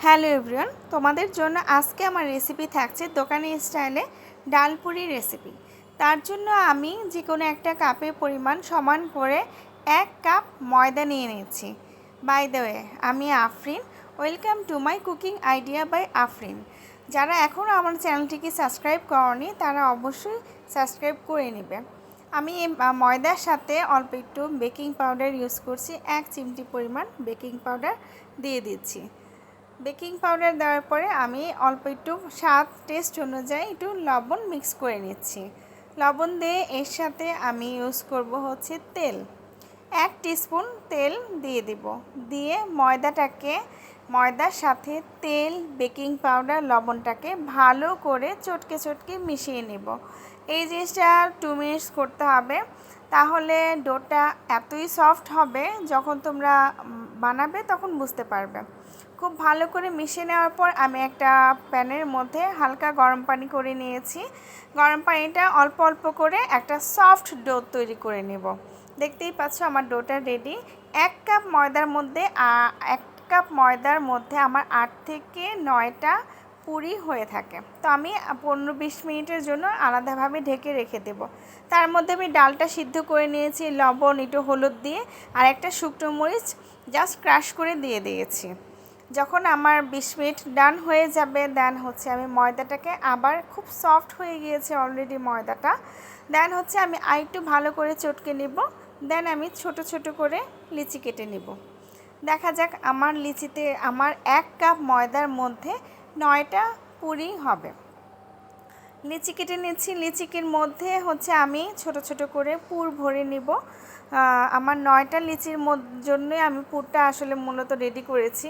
Hello everyone, তোমাদের জন্য আজকে আমার রেসিপি থাকছে দোকানি স্টাইলে ডালপুরি রেসিপি। তার জন্য আমি যে কোনো একটা কাপের পরিমাণ সমান করে 1 কাপ ময়দা নিয়ে নিয়েছি। বাই দ্য ওয়ে, আমি Afrin. Welcome to my cooking idea by Afrin. যারা এখনও আমার চ্যানেলটিকে সাবস্ক্রাইব করনি তারা অবশ্যই সাবস্ক্রাইব করে নেবে। আমি ময়দার সাথে অল্প একটু বেকিং পাউডার ইউজ করছি। 1 চিমটি পরিমাণ বেকিং পাউডার দিয়ে দিচ্ছি। বেকিং পাউডার দেওয়ার পরে আমি অল্প একটু স্বাদ টেস্ট অনুযায়ী একটু লবণ মিক্স করে নিচ্ছি। লবণ দিয়ে এর সাথে আমি ইউজ করব হচ্ছে তেল। 1 টিস্পুন তেল দিয়ে দিব। দিয়ে ময়দার সাথে তেল, বেকিং পাউডার, লবণটাকে ভালো করে চটকে চটকে মিশিয়ে নেব। এই জিনিসটা 2 মিনিটস করতে হবে, তাহলে ডোটা এতই সফট হবে যখন তোমরা বানাবে তখন বুঝতে পারবে। খুব ভালো করে মিশিয়ে নেওয়ার পর আমি একটা প্যানের মধ্যে হালকা গরম পানি করে নিয়েছি। গরম পানিটা অল্প অল্প করে একটা সফট ডো তৈরি করে নেব। দেখতেই পাচ্ছ আমার ডোটা রেডি। 1 কাপ ময়দার মধ্যে আমার 8 থেকে 9টা পুরি হয়ে থাকে। তো আমি 15-20 মিনিটের জন্য আলাদাভাবে ঢেকে রেখে দেব। তার মধ্যে আমি ডালটা সিদ্ধ করে নিয়েছি লবণ, একটু হলুদ দিয়ে, আর একটা শুকনো মরিচ জাস্ট ক্রাশ করে দিয়ে দিয়েছি। যখন আমার 20 মিনিট ডান হয়ে যাবে, দেন হচ্ছে আমি ময়দাটাকে আবার খুব সফট হয়ে গিয়েছে অলরেডি ময়দাটা, দেন হচ্ছে আমি আরেকটু ভালো করে চটকে নেব। দেন আমি ছোট ছোট করে লিচি কেটে নেব। দেখা যাক আমার লিচিতে আমার 1 কাপ ময়দার মধ্যে 9টা পুরি হবে। লিচি কেটে নিচ্ছি। লিচিকের মধ্যে হচ্ছে আমি ছোট ছোট করে পুর ভরে নেব। আমার 9টা লিচির জন্যই আমি পুরটা আসলে মূলত রেডি করেছি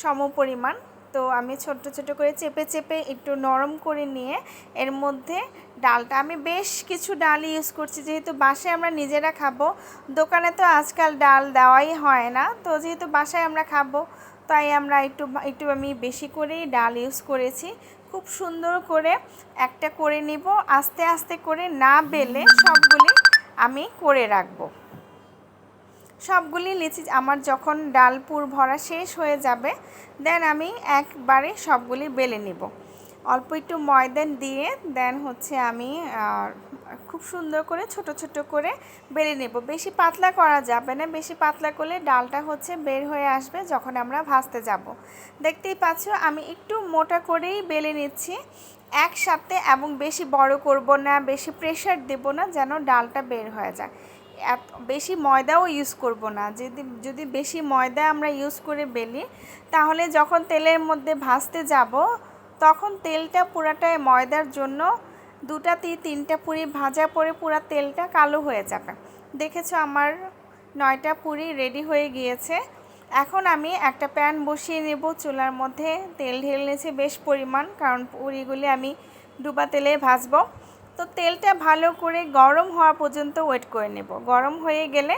সম পরিমাণ। তো আমি ছোট ছোট করে চেপে চেপে একটু নরম করে নিয়ে এর মধ্যে ডালটা, আমি বেশ কিছু ডাল ইউজ করছি যেহেতু বাসায় আমরা নিজেরা খাবো। দোকানে তো আজকাল ডাল দেওয়াই হয় না, তো যেহেতু বাসায় আমরা খাবো তাই আমরা একটু আমি বেশি করেই ডাল ইউজ করেছি। খুব সুন্দর করে একটা করে নিব, আস্তে আস্তে করে না বেলে সবগুলি আমি করে রাখবো। সবগুলি লিচি আমার যখন ডাল পুর ভরা শেষ হয়ে যাবে, দেন আমি একবারে সবগুলি বেলে নেব। অল্প একটু ময়দা দিয়ে দেন হচ্ছে আমি খুব সুন্দর করে ছোট ছোট করে বেলে নেব। বেশি পাতলা করা যাবে না, বেশি পাতলা করলে ডালটা হচ্ছে বের হয়ে আসবে যখন আমরা ভাজতে যাব। দেখতেই পাচ্ছ আমি একটু মোটা করেই বেলে নিচ্ছি একসাথে, এবং বেশি বড় করব না, বেশি প্রেশার দেব না যেন ডালটা বের হয়ে যায়। বেশি ময়দাও ইউজ করব না। যদি বেশি ময়দা আমরা ইউজ করে বেলি, তাহলে যখন তেলের মধ্যে ভাজতে যাব তখন তেলটা পুরাটাই ময়দার জন্য 2-3টা পুরি ভাজা পরে পুরো তেলটা কালো হয়ে যাবে। দেখেছো আমার 9টা পুরি রেডি হয়ে গিয়েছে। এখন আমি একটা প্যান বসিয়ে নেব। চুলার মধ্যে তেল ঢেলে নিয়েছি বেশ পরিমাণ, কারণ পুরিগুলি আমি ডুবা তেলে ভাজবো। তো তেলটা ভালো করে গরম হওয়া পর্যন্ত ওয়েট করে নেব। গরম হয়ে গেলে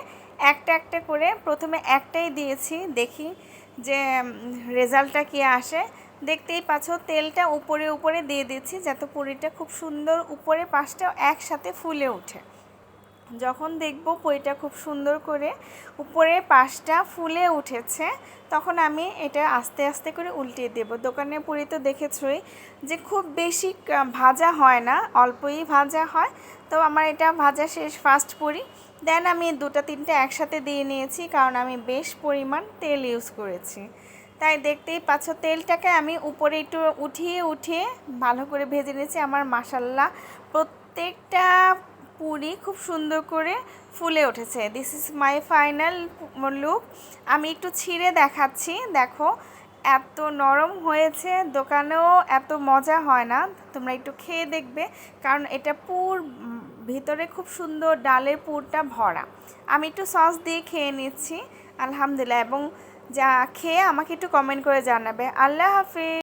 একটা একটা করে, প্রথমে একটাই দিয়েছি, দেখি যে রেজাল্টটা কী আসে। দেখতেই পাচ্ছ তেলটা উপরে উপরে দিয়ে দিচ্ছি যাতে পুরিটা খুব সুন্দর উপরে পাশটা একসাথে ফুলে ওঠে। যখন দেখব পুরিটা খুব সুন্দর করে উপরের পাশটা ফুলে উঠেছে, তখন আমি এটা আস্তে আস্তে করে উল্টিয়ে দেব। দোকানের পুরি তো দেখেছই যে খুব বেশি ভাজা হয় না, অল্পই ভাজা হয়। তো আমার এটা ভাজা শেষ ফার্স্ট পুরি। দেন আমি 2-3টা একসাথে দিয়ে নিয়েছি, কারণ আমি বেশ পরিমাণ তেল ইউজ করেছি। তাই দেখতেই পাচ্ছ তেলটাকে আমি উপরে একটু উঠিয়ে ভালো করে ভেজে নিয়েছি। আমার মাশাআল্লাহ প্রত্যেকটা পুরি খুব সুন্দর করে ফুলে উঠেছে। This is my final look. আমি একটু ছিঁড়ে দেখাচ্ছি, দেখো এত নরম হয়েছে। দোকানেও এত মজা হয় না, তোমরা একটু খেয়ে দেখবে, কারণ এটা পুর ভিতরে খুব সুন্দর ডালের পুরটা ভরা। আমি একটু সস দিয়ে খেয়ে নিচ্ছি আলহামদুলিল্লাহ, এবং যা খেয়ে আমাকে একটু কমেন্ট করে জানাবে। আল্লাহ হাফিজ।